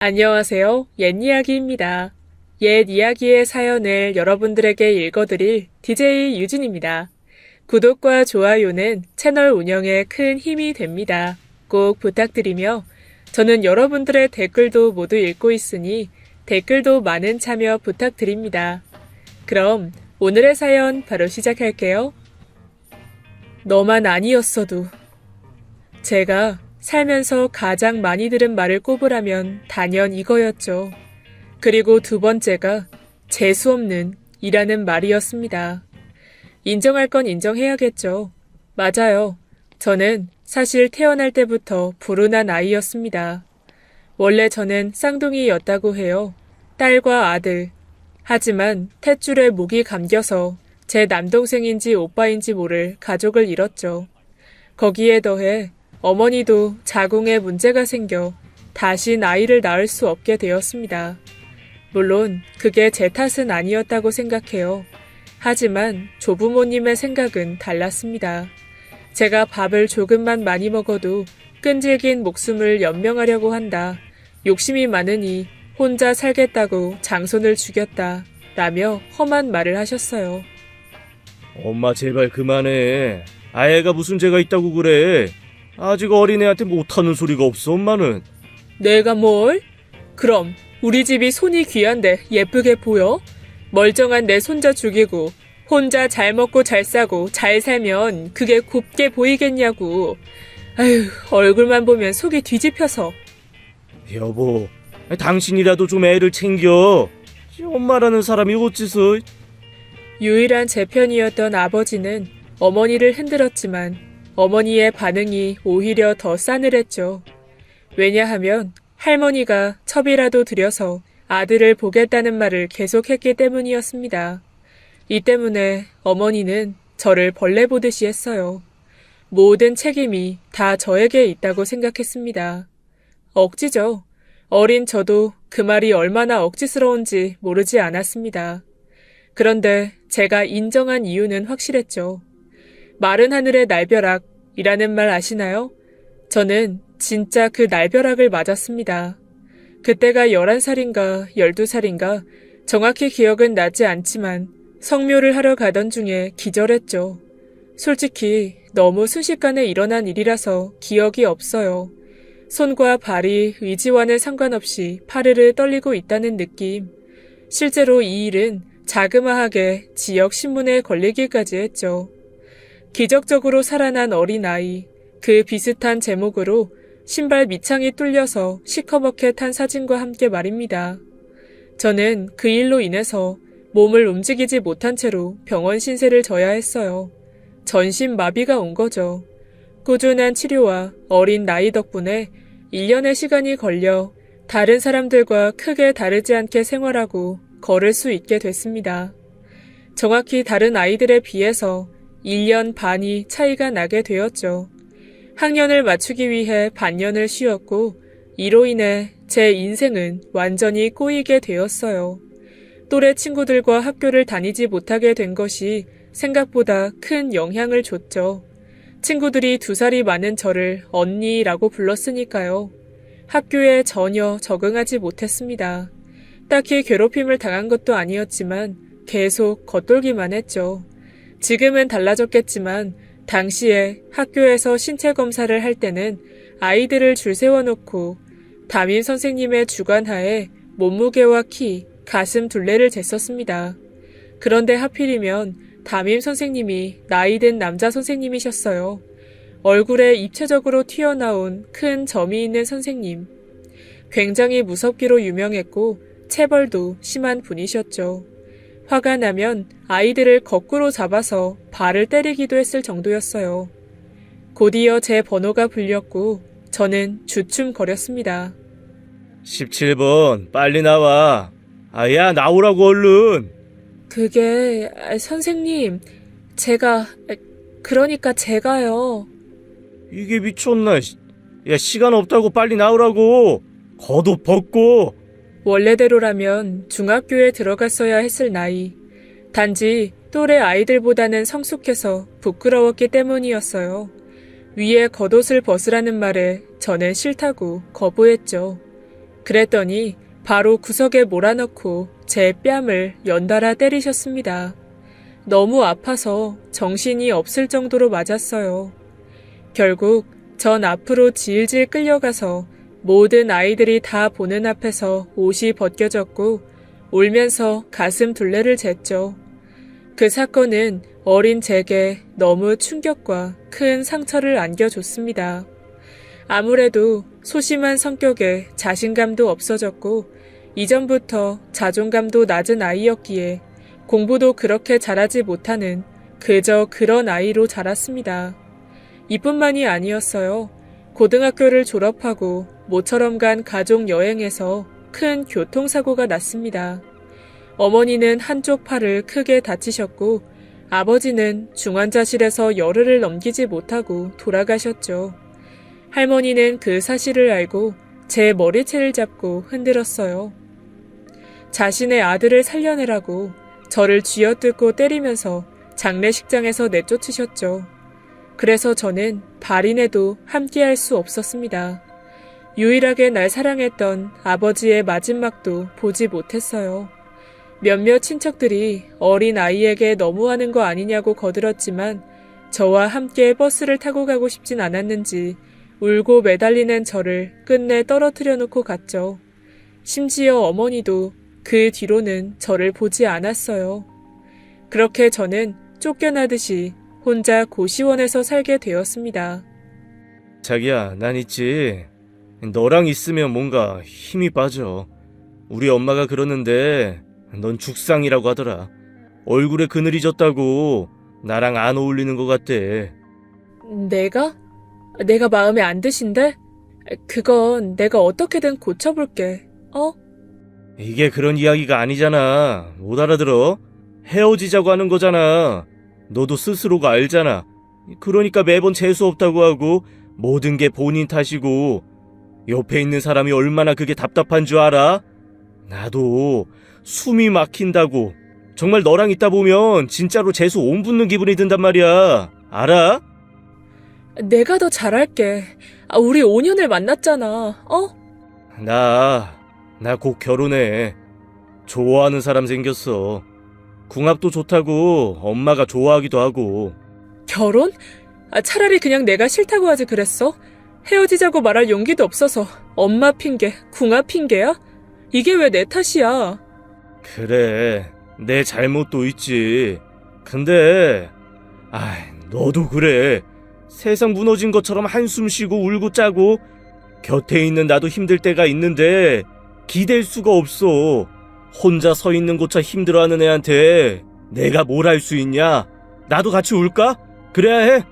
안녕하세요. 옛 이야기입니다. 옛 이야기의 사연을 여러분들에게 읽어드릴 DJ 유진입니다. 구독과 좋아요는 채널 운영에 큰 힘이 됩니다. 꼭 부탁드리며 저는 여러분들의 댓글도 모두 읽고 있으니 댓글도 많은 참여 부탁드립니다. 그럼 오늘의 사연 바로 시작할게요. 너만 아니었어도. 제가 살면서 가장 많이 들은 말을 꼽으라면 단연 이거였죠. 그리고 두 번째가 재수없는 이라는 말이었습니다. 인정할 건 인정해야겠죠. 맞아요. 저는 사실 태어날 때부터 불운한 아이였습니다. 원래 저는 쌍둥이였다고 해요. 딸과 아들. 하지만 탯줄에 목이 감겨서 제 남동생인지 오빠인지 모를 가족을 잃었죠. 거기에 더해 어머니도 자궁에 문제가 생겨 다시 아이를 낳을 수 없게 되었습니다. 물론 그게 제 탓은 아니었다고 생각해요. 하지만 조부모님의 생각은 달랐습니다. 제가 밥을 조금만 많이 먹어도 끈질긴 목숨을 연명하려고 한다. 욕심이 많으니 혼자 살겠다고 장손을 죽였다. 라며 험한 말을 하셨어요. 엄마 제발 그만해. 아이가 무슨 죄가 있다고 그래. 아직 어린애한테 못하는 소리가 없어 엄마는. 내가 뭘? 그럼 우리 집이 손이 귀한데 예쁘게 보여? 멀쩡한 내 손자 죽이고 혼자 잘 먹고 잘 싸고 잘 살면 그게 곱게 보이겠냐고. 아휴, 얼굴만 보면 속이 뒤집혀서. 여보, 당신이라도 좀 애를 챙겨. 엄마라는 사람이 어째서. 유일한 제 편이었던 아버지는 어머니를 흔들었지만 어머니의 반응이 오히려 더 싸늘했죠. 왜냐하면 할머니가 첩이라도 들여서 아들을 보겠다는 말을 계속했기 때문이었습니다. 이 때문에 어머니는 저를 벌레 보듯이 했어요. 모든 책임이 다 저에게 있다고 생각했습니다. 억지죠. 어린 저도 그 말이 얼마나 억지스러운지 모르지 않았습니다. 그런데 제가 인정한 이유는 확실했죠. 마른 하늘의 날벼락이라는 말 아시나요? 저는 진짜 그 날벼락을 맞았습니다. 그때가 11살인가 12살인가 정확히 기억은 나지 않지만 성묘를 하러 가던 중에 기절했죠. 솔직히 너무 순식간에 일어난 일이라서 기억이 없어요. 손과 발이 의지와는 상관없이 파르르 떨리고 있다는 느낌. 실제로 이 일은 자그마하게 지역 신문에 걸리기까지 했죠. 기적적으로 살아난 어린아이, 그 비슷한 제목으로 신발 밑창이 뚫려서 시커멓게 탄 사진과 함께 말입니다. 저는 그 일로 인해서 몸을 움직이지 못한 채로 병원 신세를 져야 했어요. 전신마비가 온 거죠. 꾸준한 치료와 어린 나이 덕분에 1년의 시간이 걸려 다른 사람들과 크게 다르지 않게 생활하고 걸을 수 있게 됐습니다. 정확히 다른 아이들에 비해서 1년 반이 차이가 나게 되었죠. 학년을 맞추기 위해 반년을 쉬었고 이로 인해 제 인생은 완전히 꼬이게 되었어요. 또래 친구들과 학교를 다니지 못하게 된 것이 생각보다 큰 영향을 줬죠. 친구들이 2살이 많은 저를 언니라고 불렀으니까요. 학교에 전혀 적응하지 못했습니다. 딱히 괴롭힘을 당한 것도 아니었지만 계속 겉돌기만 했죠. 지금은 달라졌겠지만 당시에 학교에서 신체 검사를 할 때는 아이들을 줄 세워놓고 담임 선생님의 주관하에 몸무게와 키, 가슴 둘레를 쟀었습니다. 그런데 하필이면 담임 선생님이 나이 든 남자 선생님이셨어요. 얼굴에 입체적으로 튀어나온 큰 점이 있는 선생님. 굉장히 무섭기로 유명했고 체벌도 심한 분이셨죠. 화가 나면 아이들을 거꾸로 잡아서 발을 때리기도 했을 정도였어요. 곧이어 제 번호가 불렸고 저는 주춤거렸습니다. 17번 빨리 나와. 야 나오라고 얼른. 그게 선생님, 그러니까 제가요. 이게 미쳤나. 야 시간 없다고 빨리 나오라고. 겉옷 벗고. 원래대로라면 중학교에 들어갔어야 했을 나이. 단지 또래 아이들보다는 성숙해서 부끄러웠기 때문이었어요. 위에 겉옷을 벗으라는 말에 저는 싫다고 거부했죠. 그랬더니 바로 구석에 몰아넣고 제 뺨을 연달아 때리셨습니다. 너무 아파서 정신이 없을 정도로 맞았어요. 결국 전 앞으로 질질 끌려가서 모든 아이들이 다 보는 앞에서 옷이 벗겨졌고 울면서 가슴 둘레를 쟀죠. 그 사건은 어린 제게 너무 충격과 큰 상처를 안겨줬습니다. 아무래도 소심한 성격에 자신감도 없어졌고 이전부터 자존감도 낮은 아이였기에 공부도 그렇게 잘하지 못하는 그저 그런 아이로 자랐습니다. 이뿐만이 아니었어요. 고등학교를 졸업하고 모처럼 간 가족 여행에서 큰 교통사고가 났습니다. 어머니는 한쪽 팔을 크게 다치셨고 아버지는 중환자실에서 열흘을 넘기지 못하고 돌아가셨죠. 할머니는 그 사실을 알고 제 머리채를 잡고 흔들었어요. 자신의 아들을 살려내라고 저를 쥐어뜯고 때리면서 장례식장에서 내쫓으셨죠. 그래서 저는 발인해도 함께할 수 없었습니다. 유일하게 날 사랑했던 아버지의 마지막도 보지 못했어요. 몇몇 친척들이 어린 아이에게 너무하는 거 아니냐고 거들었지만 저와 함께 버스를 타고 가고 싶진 않았는지 울고 매달리는 저를 끝내 떨어뜨려 놓고 갔죠. 심지어 어머니도 그 뒤로는 저를 보지 않았어요. 그렇게 저는 쫓겨나듯이 혼자 고시원에서 살게 되었습니다. 자기야, 난 있지. 너랑 있으면 뭔가 힘이 빠져. 우리 엄마가 그러는데 넌 죽상이라고 하더라. 얼굴에 그늘이 졌다고 나랑 안 어울리는 것 같대. 내가? 내가 마음에 안 드신데? 그건 내가 어떻게든 고쳐볼게. 이게 그런 이야기가 아니잖아. 못 알아들어? 헤어지자고 하는 거잖아. 너도 스스로가 알잖아. 그러니까 매번 재수 없다고 하고 모든 게 본인 탓이고 옆에 있는 사람이 얼마나 그게 답답한 줄 알아? 나도 숨이 막힌다고. 정말 너랑 있다 보면 진짜로 재수 온 붙는 기분이 든단 말이야. 알아? 내가 더 잘할게. 우리 5년을 만났잖아. 나 곧 결혼해. 좋아하는 사람 생겼어. 궁합도 좋다고 엄마가 좋아하기도 하고. 결혼? 차라리 그냥 내가 싫다고 하지 그랬어? 헤어지자고 말할 용기도 없어서 엄마 핑계, 궁합 핑계야? 이게 왜 내 탓이야? 그래, 내 잘못도 있지. 근데 너도 그래. 세상 무너진 것처럼 한숨 쉬고 울고 짜고 곁에 있는 나도 힘들 때가 있는데 기댈 수가 없어. 혼자 서 있는 것처럼 힘들어하는 애한테 내가 뭘 할 수 있냐? 나도 같이 울까? 그래야 해?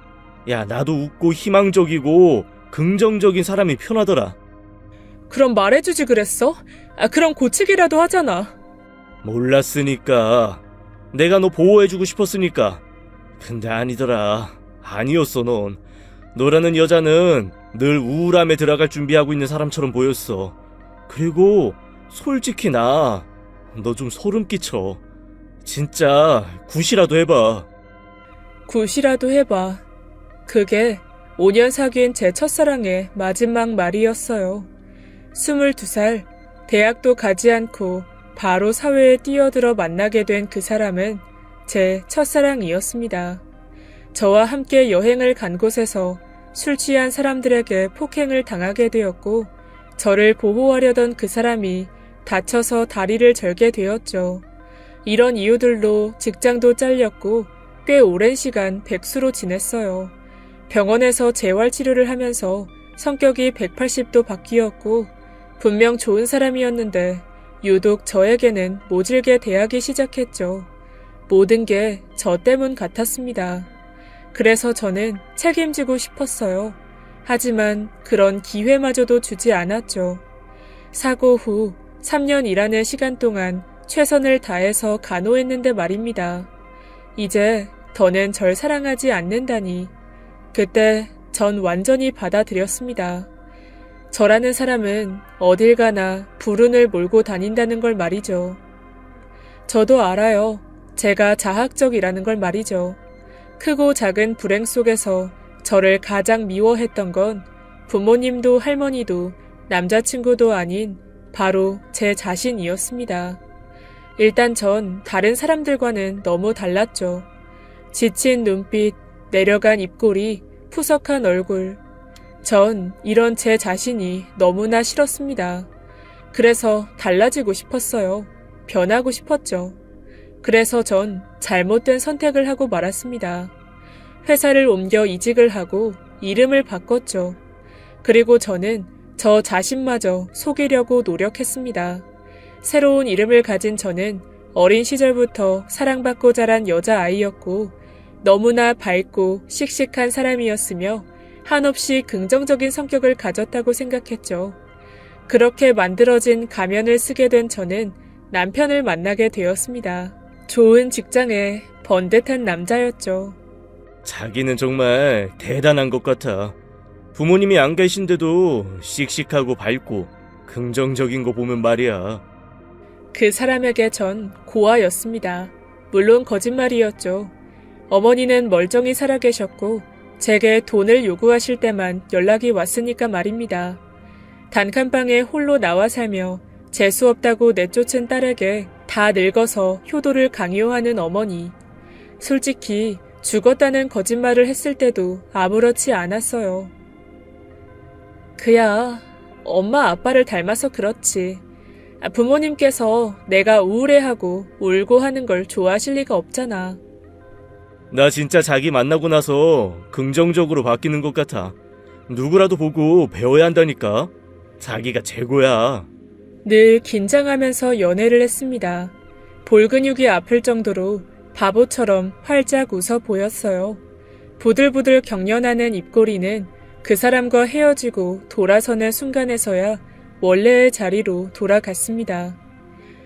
야, 나도 웃고 희망적이고 긍정적인 사람이 편하더라. 그럼 말해주지 그랬어? 그럼 고치기라도 하잖아. 몰랐으니까. 내가 너 보호해주고 싶었으니까. 근데 아니더라. 아니었어, 넌. 너라는 여자는 늘 우울함에 들어갈 준비하고 있는 사람처럼 보였어. 그리고 솔직히 너 좀 소름 끼쳐. 진짜 굿이라도 해봐. 굿이라도 해봐. 그게 5년 사귄 제 첫사랑의 마지막 말이었어요. 22살, 대학도 가지 않고 바로 사회에 뛰어들어 만나게 된 그 사람은 제 첫사랑이었습니다. 저와 함께 여행을 간 곳에서 술 취한 사람들에게 폭행을 당하게 되었고 저를 보호하려던 그 사람이 다쳐서 다리를 절게 되었죠. 이런 이유들로 직장도 잘렸고 꽤 오랜 시간 백수로 지냈어요. 병원에서 재활치료를 하면서 성격이 180도 바뀌었고 분명 좋은 사람이었는데 유독 저에게는 모질게 대하기 시작했죠. 모든 게 저 때문 같았습니다. 그래서 저는 책임지고 싶었어요. 하지만 그런 기회마저도 주지 않았죠. 사고 후 3년 일하는 시간 동안 최선을 다해서 간호했는데 말입니다. 이제 더는 절 사랑하지 않는다니. 그때 전 완전히 받아들였습니다. 저라는 사람은 어딜 가나 불운을 몰고 다닌다는 걸 말이죠. 저도 알아요. 제가 자학적이라는 걸 말이죠. 크고 작은 불행 속에서 저를 가장 미워했던 건 부모님도 할머니도 남자친구도 아닌 바로 제 자신이었습니다. 일단 전 다른 사람들과는 너무 달랐죠. 지친 눈빛, 내려간 입꼬리, 푸석한 얼굴. 전 이런 제 자신이 너무나 싫었습니다. 그래서 달라지고 싶었어요. 변하고 싶었죠. 그래서 전 잘못된 선택을 하고 말았습니다. 회사를 옮겨 이직을 하고 이름을 바꿨죠. 그리고 저는 저 자신마저 속이려고 노력했습니다. 새로운 이름을 가진 저는 어린 시절부터 사랑받고 자란 여자아이였고 너무나 밝고 씩씩한 사람이었으며 한없이 긍정적인 성격을 가졌다고 생각했죠. 그렇게 만들어진 가면을 쓰게 된 저는 남편을 만나게 되었습니다. 좋은 직장에 번듯한 남자였죠. 자기는 정말 대단한 것 같아. 부모님이 안 계신데도 씩씩하고 밝고 긍정적인 거 보면 말이야. 그 사람에게 전 고아였습니다. 물론 거짓말이었죠. 어머니는 멀쩡히 살아계셨고 제게 돈을 요구하실 때만 연락이 왔으니까 말입니다. 단칸방에 홀로 나와 살며 재수없다고 내쫓은 딸에게 다 늙어서 효도를 강요하는 어머니. 솔직히 죽었다는 거짓말을 했을 때도 아무렇지 않았어요. 그야 엄마 아빠를 닮아서 그렇지. 부모님께서 내가 우울해하고 울고 하는 걸 좋아하실 리가 없잖아. 나 진짜 자기 만나고 나서 긍정적으로 바뀌는 것 같아. 누구라도 보고 배워야 한다니까. 자기가 최고야. 늘 긴장하면서 연애를 했습니다. 볼 근육이 아플 정도로 바보처럼 활짝 웃어 보였어요. 부들부들 경련하는 입꼬리는 그 사람과 헤어지고 돌아서는 순간에서야 원래의 자리로 돌아갔습니다.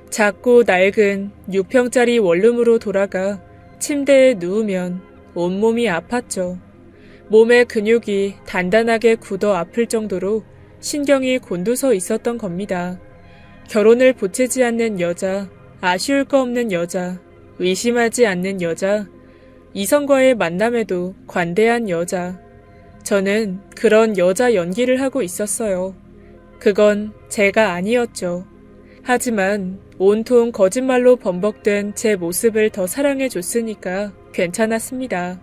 작고 낡은 6평짜리 원룸으로 돌아가 침대에 누우면 온몸이 아팠죠. 몸의 근육이 단단하게 굳어 아플 정도로 신경이 곤두서 있었던 겁니다. 결혼을 보채지 않는 여자, 아쉬울 거 없는 여자, 의심하지 않는 여자, 이성과의 만남에도 관대한 여자. 저는 그런 여자 연기를 하고 있었어요. 그건 제가 아니었죠. 하지만 온통 거짓말로 범벅된 제 모습을 더 사랑해줬으니까 괜찮았습니다.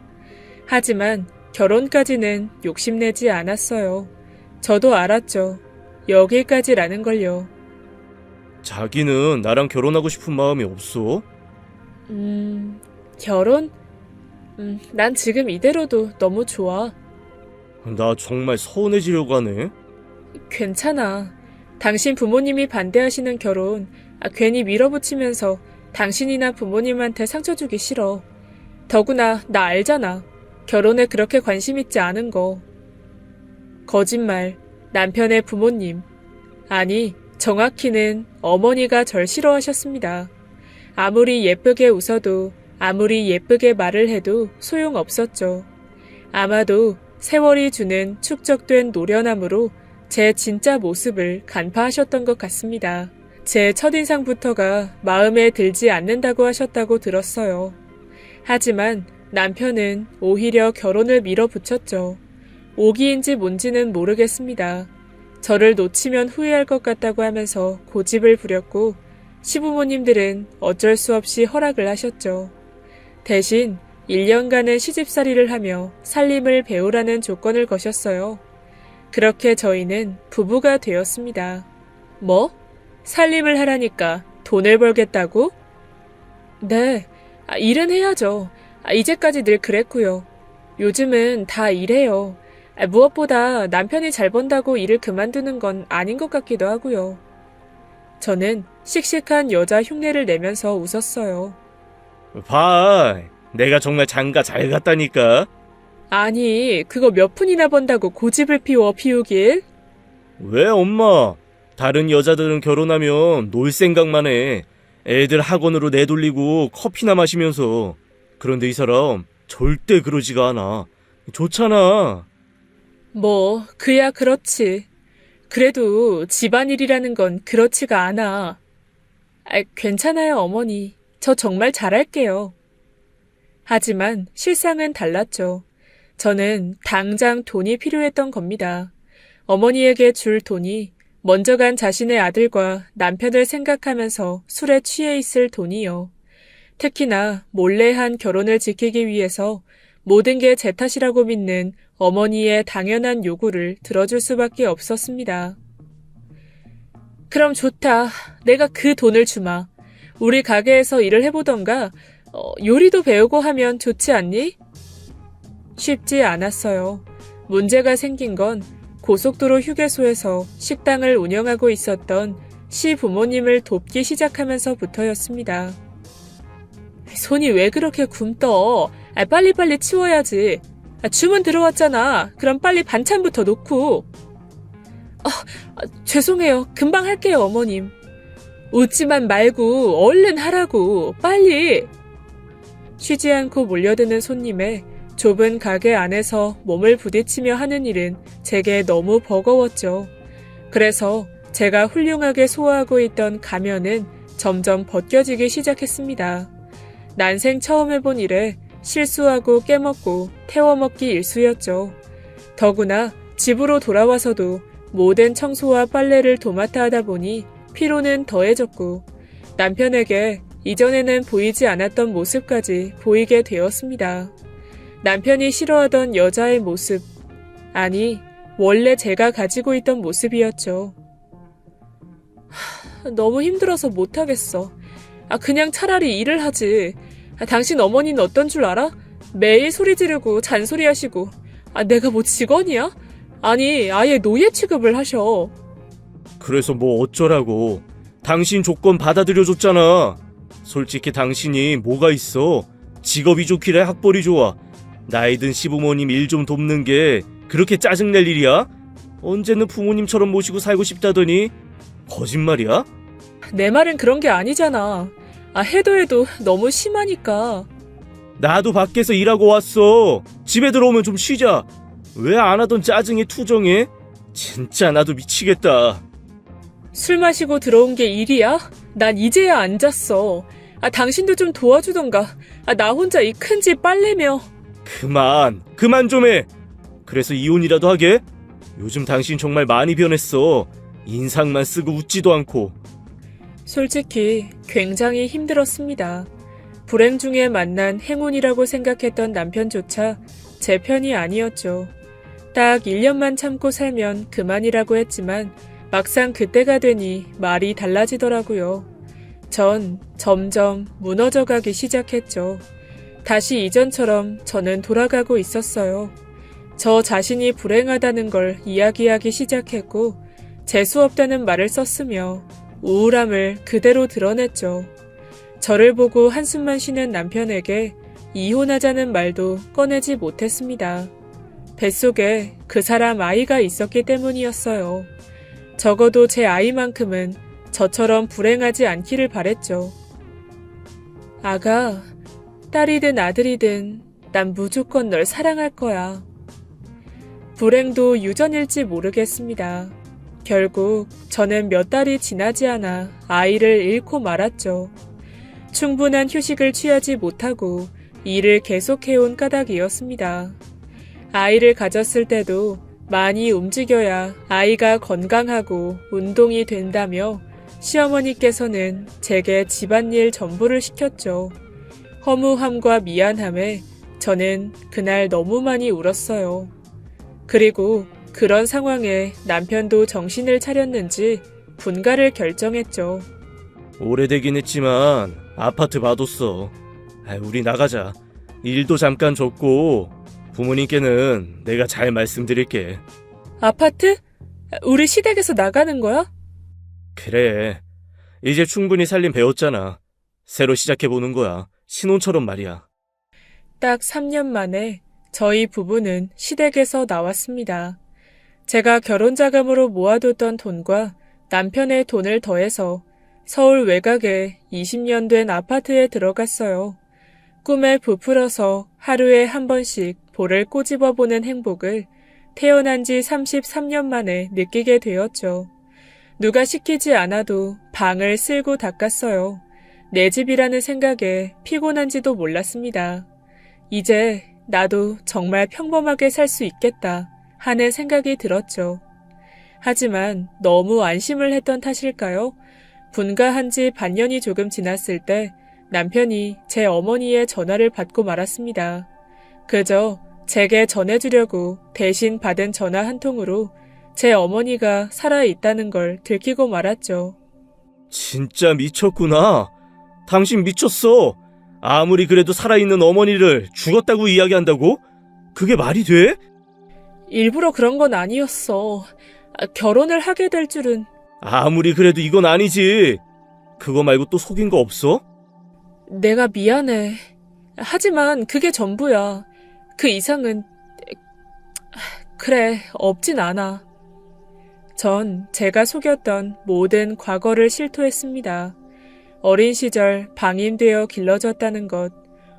하지만 결혼까지는 욕심내지 않았어요. 저도 알았죠. 여기까지라는 걸요. 자기는 나랑 결혼하고 싶은 마음이 없어? 결혼? 난 지금 이대로도 너무 좋아. 나 정말 서운해지려고 하네. 괜찮아. 당신 부모님이 반대하시는 결혼 괜히 밀어붙이면서 당신이나 부모님한테 상처 주기 싫어. 더구나 나 알잖아. 결혼에 그렇게 관심 있지 않은 거. 거짓말. 남편의 부모님. 아니, 정확히는 어머니가 절 싫어하셨습니다. 아무리 예쁘게 웃어도 아무리 예쁘게 말을 해도 소용없었죠. 아마도 세월이 주는 축적된 노련함으로 제 진짜 모습을 간파하셨던 것 같습니다. 제 첫인상부터가 마음에 들지 않는다고 하셨다고 들었어요. 하지만 남편은 오히려 결혼을 밀어붙였죠. 오기인지 뭔지는 모르겠습니다. 저를 놓치면 후회할 것 같다고 하면서 고집을 부렸고 시부모님들은 어쩔 수 없이 허락을 하셨죠. 대신 1년간은 시집살이를 하며 살림을 배우라는 조건을 거셨어요. 그렇게 저희는 부부가 되었습니다. 뭐? 살림을 하라니까 돈을 벌겠다고? 네, 일은 해야죠. 이제까지 늘 그랬고요. 요즘은 다 일해요. 무엇보다 남편이 잘 번다고 일을 그만두는 건 아닌 것 같기도 하고요. 저는 씩씩한 여자 흉내를 내면서 웃었어요. 봐, 내가 정말 장가 잘 갔다니까. 아니, 그거 몇 푼이나 번다고 고집을 피우길? 왜 엄마? 다른 여자들은 결혼하면 놀 생각만 해. 애들 학원으로 내돌리고 커피나 마시면서. 그런데 이 사람 절대 그러지가 않아. 좋잖아. 뭐, 그야 그렇지. 그래도 집안일이라는 건 그렇지가 않아. 괜찮아요, 어머니. 저 정말 잘할게요. 하지만 실상은 달랐죠. 저는 당장 돈이 필요했던 겁니다. 어머니에게 줄 돈이 먼저 간 자신의 아들과 남편을 생각하면서 술에 취해 있을 돈이요. 특히나 몰래 한 결혼을 지키기 위해서 모든 게 제 탓이라고 믿는 어머니의 당연한 요구를 들어줄 수밖에 없었습니다. 그럼 좋다. 내가 그 돈을 주마. 우리 가게에서 일을 해보던가 요리도 배우고 하면 좋지 않니? 쉽지 않았어요. 문제가 생긴 건 고속도로 휴게소에서 식당을 운영하고 있었던 시부모님을 돕기 시작하면서부터였습니다. 손이 왜 그렇게 굼떠? 빨리빨리 치워야지. 주문 들어왔잖아. 그럼 빨리 반찬부터 놓고. 죄송해요. 금방 할게요, 어머님. 웃지만 말고 얼른 하라고. 빨리. 쉬지 않고 몰려드는 손님에 좁은 가게 안에서 몸을 부딪히며 하는 일은 제게 너무 버거웠죠. 그래서 제가 훌륭하게 소화하고 있던 가면은 점점 벗겨지기 시작했습니다. 난생 처음 해본 일에 실수하고 깨먹고 태워먹기 일쑤였죠. 더구나 집으로 돌아와서도 모든 청소와 빨래를 도맡아 하다 보니 피로는 더해졌고 남편에게 이전에는 보이지 않았던 모습까지 보이게 되었습니다. 남편이 싫어하던 여자의 모습, 아니 원래 제가 가지고 있던 모습이었죠. 너무 힘들어서 못하겠어. 그냥 차라리 일을 하지. 당신 어머니는 어떤 줄 알아? 매일 소리 지르고 잔소리하시고. 내가 뭐 직원이야? 아니 아예 노예 취급을 하셔. 그래서 뭐 어쩌라고. 당신 조건 받아들여줬잖아. 솔직히 당신이 뭐가 있어. 직업이 좋길래 학벌이 좋아. 나이 든 시부모님 일 좀 돕는 게 그렇게 짜증낼 일이야? 언제는 부모님처럼 모시고 살고 싶다더니 거짓말이야? 내 말은 그런 게 아니잖아. 해도 너무 심하니까. 나도 밖에서 일하고 왔어. 집에 들어오면 좀 쉬자. 왜 안 하던 짜증에 투정해? 진짜 나도 미치겠다. 술 마시고 들어온 게 일이야? 난 이제야 앉았어. 당신도 좀 도와주던가. 나 혼자 이 큰 집 빨래며. 그만 좀 해. 그래서 이혼이라도 하게? 요즘 당신 정말 많이 변했어. 인상만 쓰고 웃지도 않고. 솔직히 굉장히 힘들었습니다. 불행 중에 만난 행운이라고 생각했던 남편조차 제 편이 아니었죠. 딱 1년만 참고 살면 그만이라고 했지만 막상 그때가 되니 말이 달라지더라고요. 전 점점 무너져가기 시작했죠. 다시 이전처럼 저는 돌아가고 있었어요. 저 자신이 불행하다는 걸 이야기하기 시작했고 재수없다는 말을 썼으며 우울함을 그대로 드러냈죠. 저를 보고 한숨만 쉬는 남편에게 이혼하자는 말도 꺼내지 못했습니다. 뱃속에 그 사람 아이가 있었기 때문이었어요. 적어도 제 아이만큼은 저처럼 불행하지 않기를 바랬죠. 아가, 딸이든 아들이든 난 무조건 널 사랑할 거야. 불행도 유전일지 모르겠습니다. 결국 저는 몇 달이 지나지 않아 아이를 잃고 말았죠. 충분한 휴식을 취하지 못하고 일을 계속해온 까닭이었습니다. 아이를 가졌을 때도 많이 움직여야 아이가 건강하고 운동이 된다며 시어머니께서는 제게 집안일 전부를 시켰죠. 허무함과 미안함에 저는 그날 너무 많이 울었어요. 그리고 그런 상황에 남편도 정신을 차렸는지 분가를 결정했죠. 오래되긴 했지만 아파트 봐뒀어. 우리 나가자. 일도 잠깐 줬고 부모님께는 내가 잘 말씀드릴게. 아파트? 우리 시댁에서 나가는 거야? 그래. 이제 충분히 살림 배웠잖아. 새로 시작해보는 거야. 신혼처럼 말이야. 딱 3년 만에 저희 부부는 시댁에서 나왔습니다. 제가 결혼자금으로 모아뒀던 돈과 남편의 돈을 더해서 서울 외곽에 20년 된 아파트에 들어갔어요. 꿈에 부풀어서 하루에 한 번씩 볼을 꼬집어보는 행복을 태어난 지 33년 만에 느끼게 되었죠. 누가 시키지 않아도 방을 쓸고 닦았어요. 내 집이라는 생각에 피곤한지도 몰랐습니다. 이제 나도 정말 평범하게 살 수 있겠다 하는 생각이 들었죠. 하지만 너무 안심을 했던 탓일까요? 분가한 지 반년이 조금 지났을 때 남편이 제 어머니의 전화를 받고 말았습니다. 그저 제게 전해주려고 대신 받은 전화 한 통으로 제 어머니가 살아있다는 걸 들키고 말았죠. 진짜 미쳤구나. 당신 미쳤어. 아무리 그래도 살아있는 어머니를 죽었다고 이야기한다고? 그게 말이 돼? 일부러 그런 건 아니었어. 결혼을 하게 될 줄은. 아무리 그래도 이건 아니지. 그거 말고 또 속인 거 없어? 내가 미안해. 하지만 그게 전부야. 그 이상은 그래, 없진 않아. 전 제가 속였던 모든 과거를 실토했습니다. 어린 시절 방임되어 길러졌다는 것,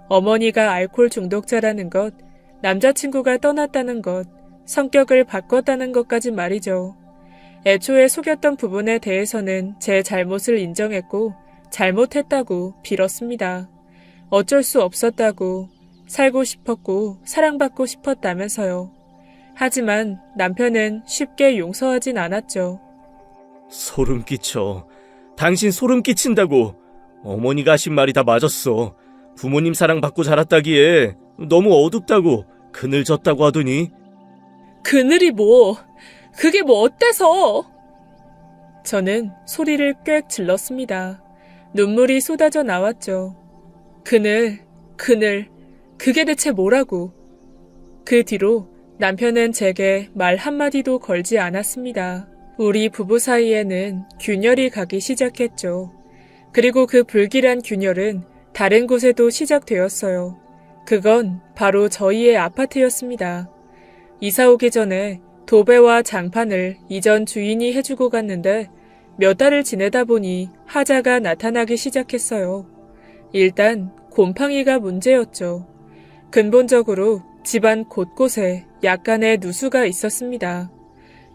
어머니가 알코올 중독자라는 것, 남자친구가 떠났다는 것, 성격을 바꿨다는 것까지 말이죠. 애초에 속였던 부분에 대해서는 제 잘못을 인정했고 잘못했다고 빌었습니다. 어쩔 수 없었다고, 살고 싶었고 사랑받고 싶었다면서요. 하지만 남편은 쉽게 용서하진 않았죠. 소름 끼쳐. 당신 소름 끼친다고. 어머니가 하신 말이 다 맞았어. 부모님 사랑받고 자랐다기에 너무 어둡다고, 그늘 졌다고 하더니. 그늘이 뭐, 그게 뭐 어때서? 저는 소리를 꽥 질렀습니다. 눈물이 쏟아져 나왔죠. 그늘, 그게 대체 뭐라고? 그 뒤로 남편은 제게 말 한마디도 걸지 않았습니다. 우리 부부 사이에는 균열이 가기 시작했죠. 그리고 그 불길한 균열은 다른 곳에도 시작되었어요. 그건 바로 저희의 아파트였습니다. 이사 오기 전에 도배와 장판을 이전 주인이 해주고 갔는데 몇 달을 지내다 보니 하자가 나타나기 시작했어요. 일단 곰팡이가 문제였죠. 근본적으로 집안 곳곳에 약간의 누수가 있었습니다.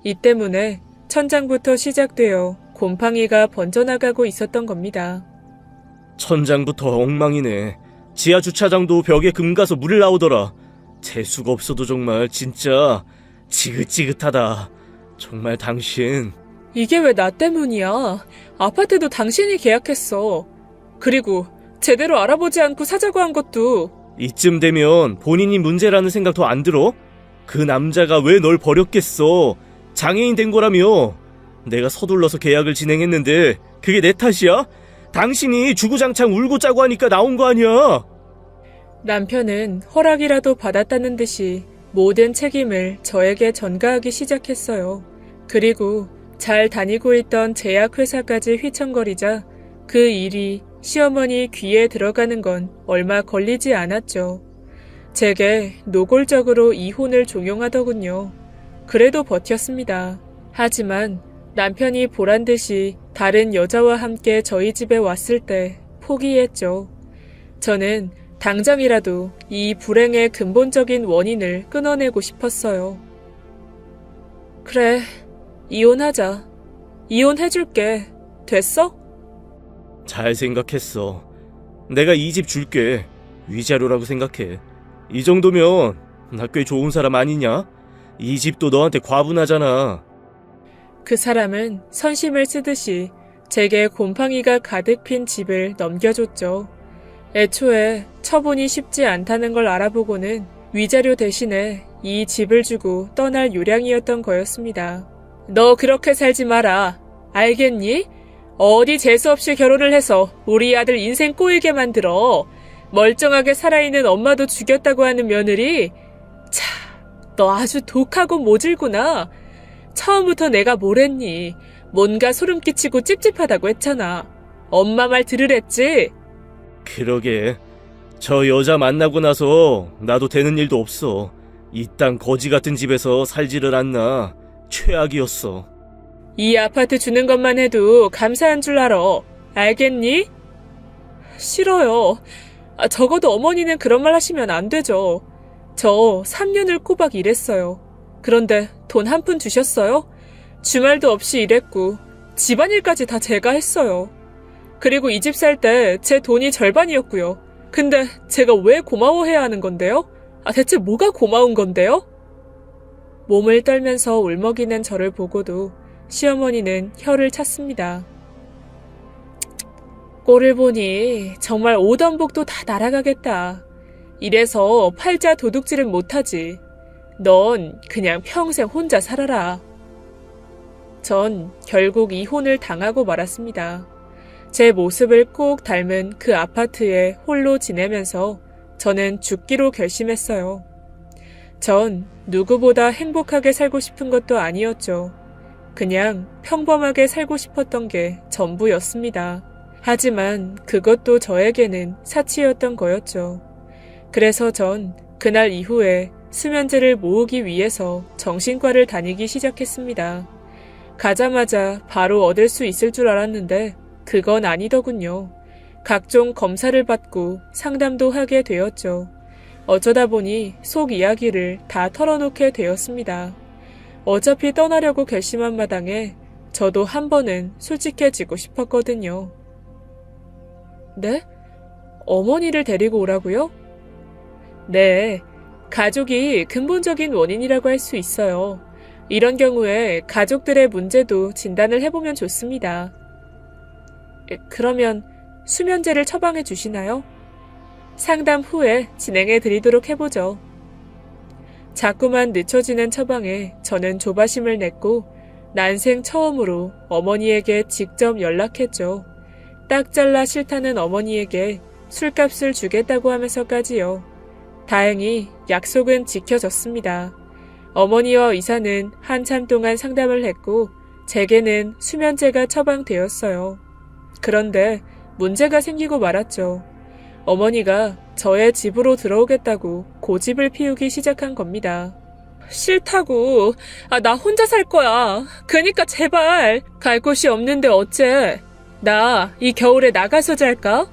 이 때문에 천장부터 시작되어 곰팡이가 번져나가고 있었던 겁니다. 천장부터 엉망이네. 지하 주차장도 벽에 금 가서 물 나오더라. 재수가 없어도 정말 진짜 지긋지긋하다. 정말 당신. 이게 왜 나 때문이야? 아파트도 당신이 계약했어. 그리고 제대로 알아보지 않고 사자고 한 것도. 이쯤 되면 본인이 문제라는 생각 더 안 들어? 그 남자가 왜 널 버렸겠어? 장애인 된 거라며. 내가 서둘러서 계약을 진행했는데 그게 내 탓이야? 당신이 주구장창 울고 짜고 하니까 나온 거 아니야? 남편은 허락이라도 받았다는 듯이 모든 책임을 저에게 전가하기 시작했어요. 그리고 잘 다니고 있던 제약회사까지 휘청거리자 그 일이 시어머니 귀에 들어가는 건 얼마 걸리지 않았죠. 제게 노골적으로 이혼을 종용하더군요. 그래도 버텼습니다. 하지만 남편이 보란듯이 다른 여자와 함께 저희 집에 왔을 때 포기했죠. 저는 당장이라도 이 불행의 근본적인 원인을 끊어내고 싶었어요. 그래, 이혼하자. 이혼해줄게. 됐어? 잘 생각했어. 내가 이 집 줄게. 위자료라고 생각해. 이 정도면 나 꽤 좋은 사람 아니냐? 이 집도 너한테 과분하잖아. 그 사람은 선심을 쓰듯이 제게 곰팡이가 가득 핀 집을 넘겨줬죠. 애초에 처분이 쉽지 않다는 걸 알아보고는 위자료 대신에 이 집을 주고 떠날 요량이었던 거였습니다. 너 그렇게 살지 마라. 알겠니? 어디 재수없이 결혼을 해서 우리 아들 인생 꼬이게 만들어. 멀쩡하게 살아있는 엄마도 죽였다고 하는 며느리. 차, 너 아주 독하고 모질구나. 처음부터 내가 뭘 했니? 뭔가 소름 끼치고 찝찝하다고 했잖아. 엄마 말 들으랬지? 그러게. 저 여자 만나고 나서 나도 되는 일도 없어. 이 땅 거지 같은 집에서 살지를 않나. 최악이었어. 이 아파트 주는 것만 해도 감사한 줄 알아. 알겠니? 싫어요. 적어도 어머니는 그런 말 하시면 안 되죠. 저 3년을 꼬박 일했어요. 그런데 돈 한 푼 주셨어요? 주말도 없이 일했고 집안일까지 다 제가 했어요. 그리고 이 집 살 때 제 돈이 절반이었고요. 근데 제가 왜 고마워해야 하는 건데요? 대체 뭐가 고마운 건데요? 몸을 떨면서 울먹이는 저를 보고도 시어머니는 혀를 찼습니다. 꼴을 보니 정말 오던 복도 다 날아가겠다. 이래서 팔자 도둑질은 못하지. 넌 그냥 평생 혼자 살아라. 전 결국 이혼을 당하고 말았습니다. 제 모습을 꼭 닮은 그 아파트에 홀로 지내면서 저는 죽기로 결심했어요. 전 누구보다 행복하게 살고 싶은 것도 아니었죠. 그냥 평범하게 살고 싶었던 게 전부였습니다. 하지만 그것도 저에게는 사치였던 거였죠. 그래서 전 그날 이후에 수면제를 모으기 위해서 정신과를 다니기 시작했습니다. 가자마자 바로 얻을 수 있을 줄 알았는데 그건 아니더군요. 각종 검사를 받고 상담도 하게 되었죠. 어쩌다 보니 속 이야기를 다 털어놓게 되었습니다. 어차피 떠나려고 결심한 마당에 저도 한 번은 솔직해지고 싶었거든요. 네? 어머니를 데리고 오라고요? 네, 가족이 근본적인 원인이라고 할 수 있어요. 이런 경우에 가족들의 문제도 진단을 해보면 좋습니다. 그러면 수면제를 처방해 주시나요? 상담 후에 진행해 드리도록 해보죠. 자꾸만 늦춰지는 처방에 저는 조바심을 냈고 난생 처음으로 어머니에게 직접 연락했죠. 딱 잘라 싫다는 어머니에게 술값을 주겠다고 하면서까지요. 다행히 약속은 지켜졌습니다. 어머니와 의사는 한참 동안 상담을 했고 제게는 수면제가 처방되었어요. 그런데 문제가 생기고 말았죠. 어머니가 저의 집으로 들어오겠다고 고집을 피우기 시작한 겁니다. 싫다고. 나 혼자 살 거야. 그니까 제발. 갈 곳이 없는데 어째. 나 이 겨울에 나가서 잘까?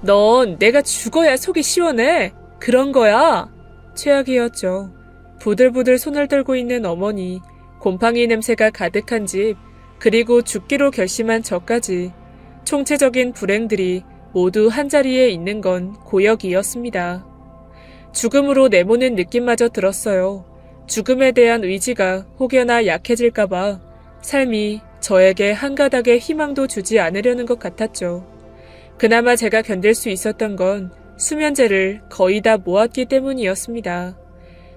넌 내가 죽어야 속이 시원해. 그런 거야. 최악이었죠. 부들부들 손을 들고 있는 어머니, 곰팡이 냄새가 가득한 집, 그리고 죽기로 결심한 저까지 총체적인 불행들이 모두 한자리에 있는 건 고역이었습니다. 죽음으로 내모는 느낌마저 들었어요. 죽음에 대한 의지가 혹여나 약해질까봐 삶이 저에게 한 가닥의 희망도 주지 않으려는 것 같았죠. 그나마 제가 견딜 수 있었던 건 수면제를 거의 다 모았기 때문이었습니다.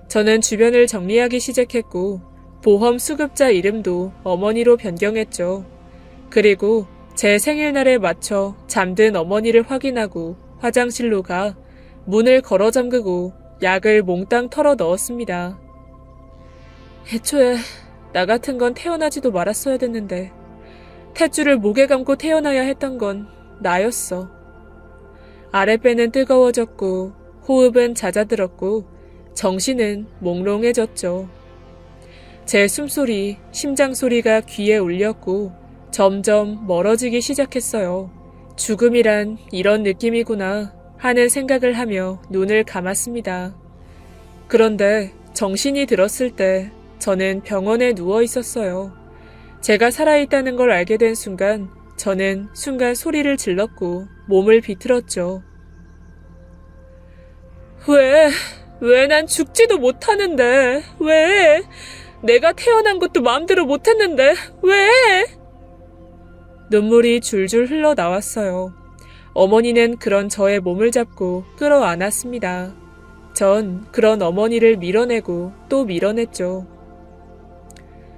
저는 주변을 정리하기 시작했고 보험 수급자 이름도 어머니로 변경했죠. 그리고 제 생일날에 맞춰 잠든 어머니를 확인하고 화장실로 가 문을 걸어 잠그고 약을 몽땅 털어 넣었습니다. 애초에 나 같은 건 태어나지도 말았어야 됐는데 탯줄을 목에 감고 태어나야 했던 건 나였어. 아랫배는 뜨거워졌고 호흡은 잦아들었고 정신은 몽롱해졌죠. 제 숨소리, 심장소리가 귀에 울렸고 점점 멀어지기 시작했어요. 죽음이란 이런 느낌이구나 하는 생각을 하며 눈을 감았습니다. 그런데 정신이 들었을 때 저는 병원에 누워 있었어요. 제가 살아있다는 걸 알게 된 순간 저는 순간 소리를 질렀고 몸을 비틀었죠. 왜 난 죽지도 못하는데? 왜? 내가 태어난 것도 마음대로 못했는데 왜? 눈물이 줄줄 흘러나왔어요. 어머니는 그런 저의 몸을 잡고 끌어안았습니다. 전 그런 어머니를 밀어내고 또 밀어냈죠.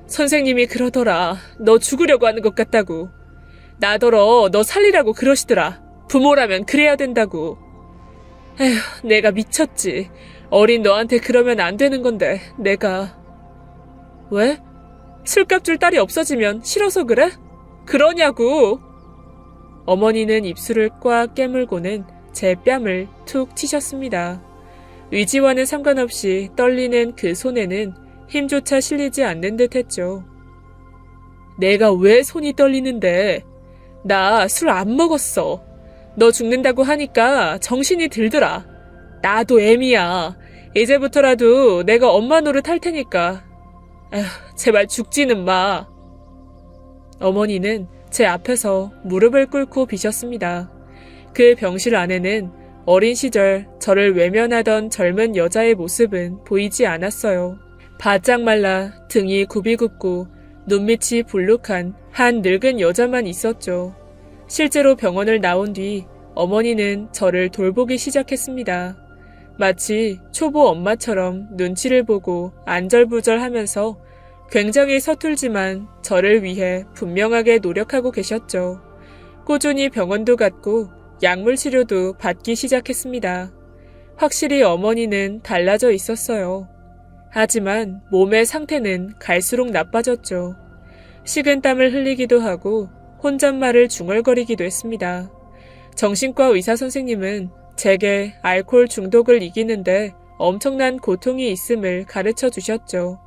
선생님이 그러더라. 너 죽으려고 하는 것 같다고. 나더러 너 살리라고 그러시더라. 부모라면 그래야 된다고. 에휴, 내가 미쳤지. 어린 너한테 그러면 안 되는 건데 내가. 왜? 술값 줄 딸이 없어지면 싫어서 그래? 그러냐고. 어머니는 입술을 꽉 깨물고는 제 뺨을 툭 치셨습니다. 의지와는 상관없이 떨리는 그 손에는 힘조차 실리지 않는 듯 했죠. 내가 왜 손이 떨리는데? 나 술 안 먹었어. 너 죽는다고 하니까 정신이 들더라. 나도 애미야. 이제부터라도 내가 엄마 노릇 할 테니까. 에휴, 제발 죽지는 마. 어머니는 제 앞에서 무릎을 꿇고 비셨습니다. 그 병실 안에는 어린 시절 저를 외면하던 젊은 여자의 모습은 보이지 않았어요. 바짝 말라 등이 굽이굽고 눈밑이 불룩한 한 늙은 여자만 있었죠. 실제로 병원을 나온 뒤 어머니는 저를 돌보기 시작했습니다. 마치 초보 엄마처럼 눈치를 보고 안절부절하면서 굉장히 서툴지만 저를 위해 분명하게 노력하고 계셨죠. 꾸준히 병원도 갔고 약물 치료도 받기 시작했습니다. 확실히 어머니는 달라져 있었어요. 하지만 몸의 상태는 갈수록 나빠졌죠. 식은땀을 흘리기도 하고 혼잣말을 중얼거리기도 했습니다. 정신과 의사 선생님은 제게 알코올 중독을 이기는데 엄청난 고통이 있음을 가르쳐 주셨죠.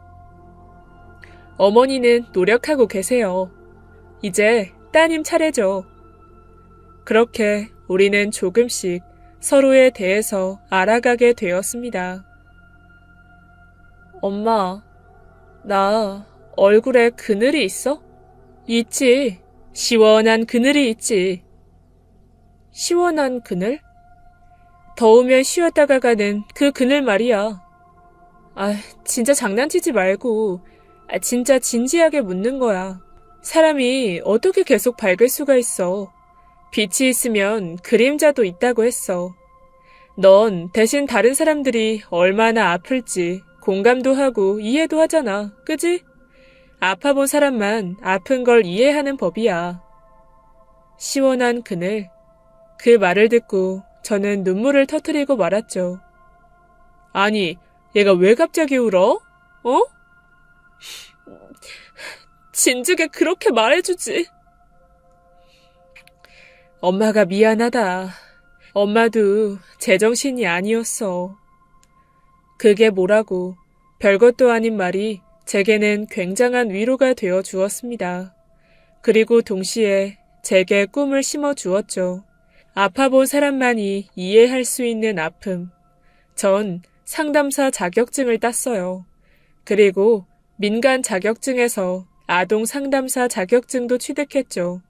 어머니는 노력하고 계세요. 이제 따님 차례죠. 그렇게 우리는 조금씩 서로에 대해서 알아가게 되었습니다. 엄마, 나 얼굴에 그늘이 있어? 있지. 시원한 그늘이 있지. 시원한 그늘? 더우면 쉬었다가 가는 그 그늘 말이야. 아, 진짜 장난치지 말고 진짜 진지하게 묻는 거야. 사람이 어떻게 계속 밝을 수가 있어. 빛이 있으면 그림자도 있다고 했어. 넌 대신 다른 사람들이 얼마나 아플지 공감도 하고 이해도 하잖아. 그지? 아파본 사람만 아픈 걸 이해하는 법이야. 시원한 그늘. 그 말을 듣고 저는 눈물을 터뜨리고 말았죠. 아니, 얘가 왜 갑자기 울어? 어? 진즉에 그렇게 말해주지. 엄마가 미안하다. 엄마도 제정신이 아니었어. 그게 뭐라고 별것도 아닌 말이 제게는 굉장한 위로가 되어 주었습니다. 그리고 동시에 제게 꿈을 심어 주었죠. 아파본 사람만이 이해할 수 있는 아픔. 전 상담사 자격증을 땄어요. 그리고 민간 자격증에서 아동 상담사 자격증도 취득했죠.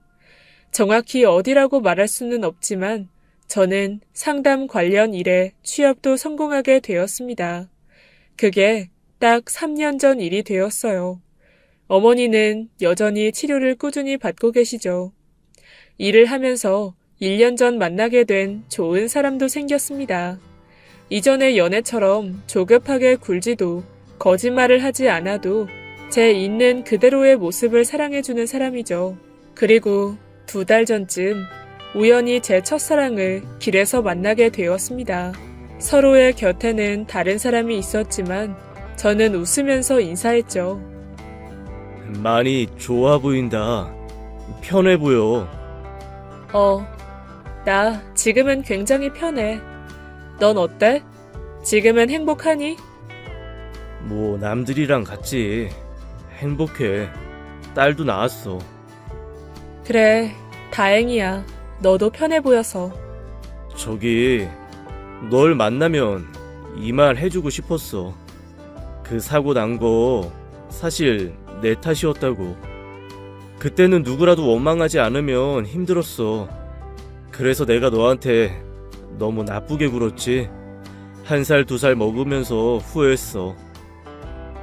정확히 어디라고 말할 수는 없지만 저는 상담 관련 일에 취업도 성공하게 되었습니다. 그게 딱 3년 전 일이 되었어요. 어머니는 여전히 치료를 꾸준히 받고 계시죠. 일을 하면서 1년 전 만나게 된 좋은 사람도 생겼습니다. 이전의 연애처럼 조급하게 굴지도 거짓말을 하지 않아도 제 있는 그대로의 모습을 사랑해주는 사람이죠. 그리고 2달 전쯤 우연히 제 첫사랑을 길에서 만나게 되었습니다. 서로의 곁에는 다른 사람이 있었지만 저는 웃으면서 인사했죠. 많이 좋아 보인다. 편해 보여. 나 지금은 굉장히 편해. 넌 어때? 지금은 행복하니? 뭐 남들이랑 같지. 행복해. 딸도 낳았어. 그래, 다행이야. 너도 편해 보여서. 저기 널 만나면 이 말 해주고 싶었어. 그 사고 난 거 사실 내 탓이었다고. 그때는 누구라도 원망하지 않으면 힘들었어. 그래서 내가 너한테 너무 나쁘게 굴었지. 1살 2살 먹으면서 후회했어.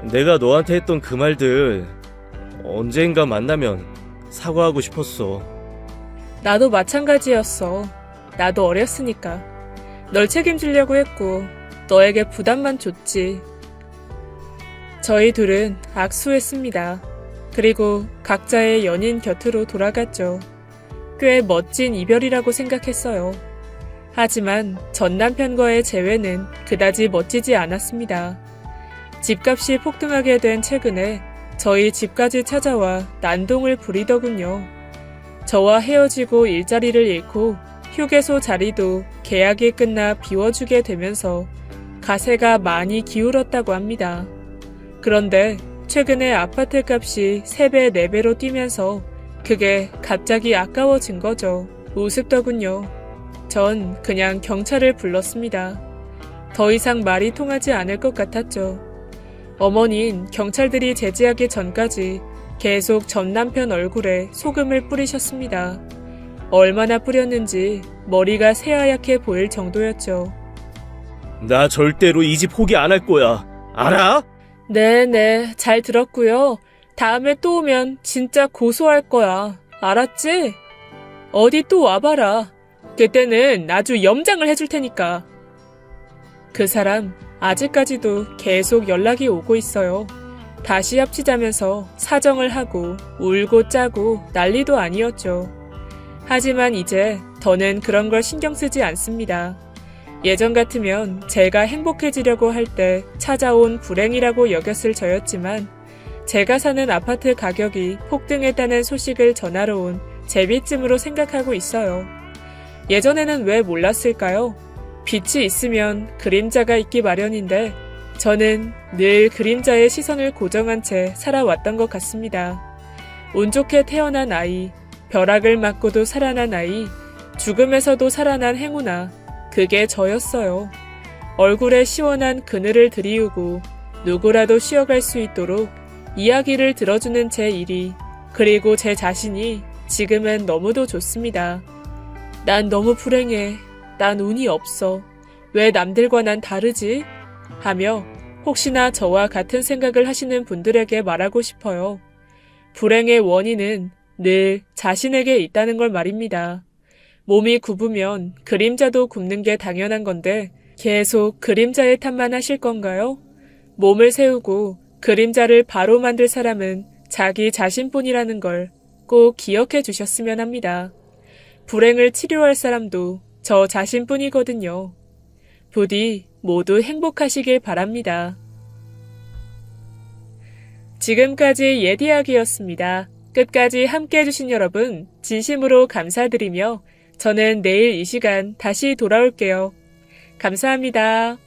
내가 너한테 했던 그 말들 언젠가 만나면 사과하고 싶었어. 나도 마찬가지였어. 나도 어렸으니까. 널 책임지려고 했고 너에게 부담만 줬지. 저희 둘은 악수했습니다. 그리고 각자의 연인 곁으로 돌아갔죠. 꽤 멋진 이별이라고 생각했어요. 하지만 전 남편과의 재회는 그다지 멋지지 않았습니다. 집값이 폭등하게 된 최근에 저희 집까지 찾아와 난동을 부리더군요. 저와 헤어지고 일자리를 잃고 휴게소 자리도 계약이 끝나 비워주게 되면서 가세가 많이 기울었다고 합니다. 그런데 최근에 아파트 값이 3배, 4배로 뛰면서 그게 갑자기 아까워진 거죠. 우습더군요. 전 그냥 경찰을 불렀습니다. 더 이상 말이 통하지 않을 것 같았죠. 어머니는 경찰들이 제지하기 전까지 계속 전 남편 얼굴에 소금을 뿌리셨습니다. 얼마나 뿌렸는지 머리가 새하얗게 보일 정도였죠. 나 절대로 이 집 포기 안 할 거야. 알아? 네네, 잘 들었고요. 다음에 또 오면 진짜 고소할 거야. 알았지? 어디 또 와봐라. 그때는 아주 염장을 해줄 테니까. 그 사람 아직까지도 계속 연락이 오고 있어요. 다시 합치자면서 사정을 하고 울고 짜고 난리도 아니었죠. 하지만 이제 더는 그런 걸 신경 쓰지 않습니다. 예전 같으면 제가 행복해지려고 할 때 찾아온 불행이라고 여겼을 저였지만 제가 사는 아파트 가격이 폭등했다는 소식을 전하러 온 제비쯤으로 생각하고 있어요. 예전에는 왜 몰랐을까요? 빛이 있으면 그림자가 있기 마련인데 저는 늘 그림자의 시선을 고정한 채 살아왔던 것 같습니다. 운 좋게 태어난 아이, 벼락을 맞고도 살아난 아이, 죽음에서도 살아난 행운아, 그게 저였어요. 얼굴에 시원한 그늘을 들이우고 누구라도 쉬어갈 수 있도록 이야기를 들어주는 제 일이, 그리고 제 자신이 지금은 너무도 좋습니다. 난 너무 불행해. 난 운이 없어. 왜 남들과 난 다르지? 하며 혹시나 저와 같은 생각을 하시는 분들에게 말하고 싶어요. 불행의 원인은 늘 자신에게 있다는 걸 말입니다. 몸이 굽으면 그림자도 굽는 게 당연한 건데 계속 그림자의 탓만 하실 건가요? 몸을 세우고 그림자를 바로 만들 사람은 자기 자신뿐이라는 걸 꼭 기억해 주셨으면 합니다. 불행을 치료할 사람도 저 자신뿐이거든요. 부디 모두 행복하시길 바랍니다. 지금까지 예디학이었습니다. 끝까지 함께 해주신 여러분 진심으로 감사드리며 저는 내일 이 시간 다시 돌아올게요. 감사합니다.